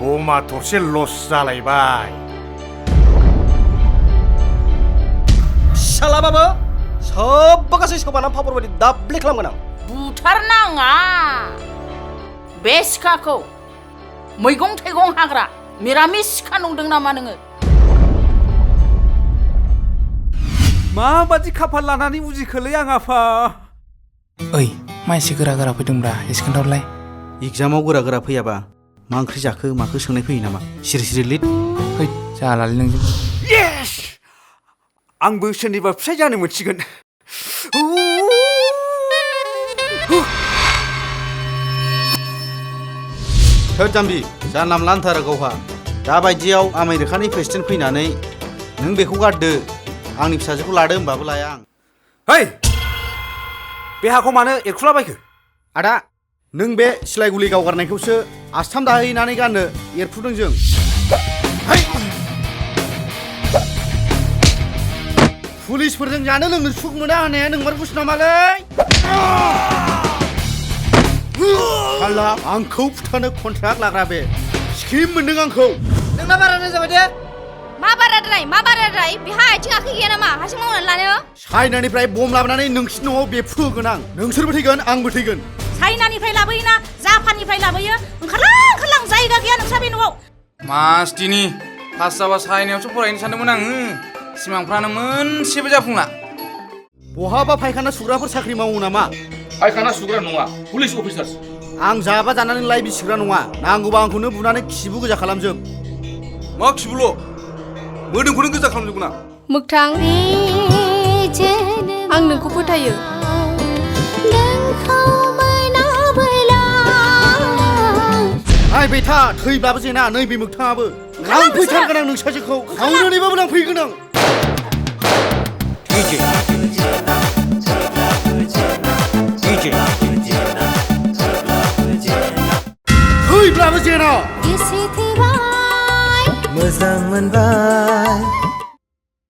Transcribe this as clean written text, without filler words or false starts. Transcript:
बमा थरसे लस जालायबाय सालाबाबो सबबो गासै सोबाना पापर बायदि दाब्ले खालामगोन आं बुथारनाङा बे सिखाखौ मैगं थाइगं हाग्रा मिरामिस सिखा नंदों नामा नोङो माबादि खाफाल लानानै उजिखोलै आं आफा ओइ मानसि गोरा गोरा फैदोंब्रा एसे खोन्थाहरलाय एग्जामाव गोरा गोरा फैयाबा मा ओंख्रि जाखो माखो सोंनाय फैयो नामा सिरि सिरि लिर फै जालालै नोंजों येस आंबो सोरनिबा फिसाय जानो मोनसिगोन थोद जाम्बि जानला मोनला होनथारो गावहा दाबायदियाव आमेरिकानि प्रेसिडेन्ट फैनानै नों बेखौ गारदो आंनि फिसाजोखौ लादो होनबाबो लाया आं है बे हाखौ मानो एरखुलाबायखो आदा नों बे सिलाय गुलि गावगारनायखौसो आस्थाम दाहैनानै गाननो एरफुदों जों पुलिसफोरजों जानो लोंनो सुख मोना होननाया नोंमारगौसो नामालै साला आंखौ फुथानो कन्ट्राक्ट लाग्रा बे स्किम मोनदों आंखौ नोंना बाराद्राय जाबाय दे मा बाराद्राय बेहा आथिं आखाइ गैया नामा हारसिं मावनानै लानो चाइनानिफ्राय बम लाबोनानै नोंसिनि न'आव बेफ्रुहोगोन आं नोंसोरबो थैगोन आंबो थैगोन चाइनानिफ्राय लाबोयोना जापाननिफ्राय लाबोयो ओंखारलां जायगा गैया नोंसा बे न'आव मास्टिनि पास जाबा चाइनायावसो फरायनो सानदोंमोन आङो सिमांफ्रानो मोनसेबो जाफुङा बहाबा फायखाना सुग्राफोर साख्रि मावो नामा फायखाना सुग्रा नङा पुलिस अफिसार्स आं जाबा जानानै लाइ बिसिग्रा नङा नांगौबा आंखौनो बुनानै खिबु गोजा खालामजोब मा खिबुल' मोदोमखौनो गोजा खालामजोबगोन आं मोगथां आं नोंखौ फोथायो नायबाय था थैब्लाबो जेना नैबे मोगथाङाबो लांफैथारगोन आं नोंसाजोखौ खावनानैबाबो लांफैगोन आं थैब्लाबो जेना मोजां मोनबाय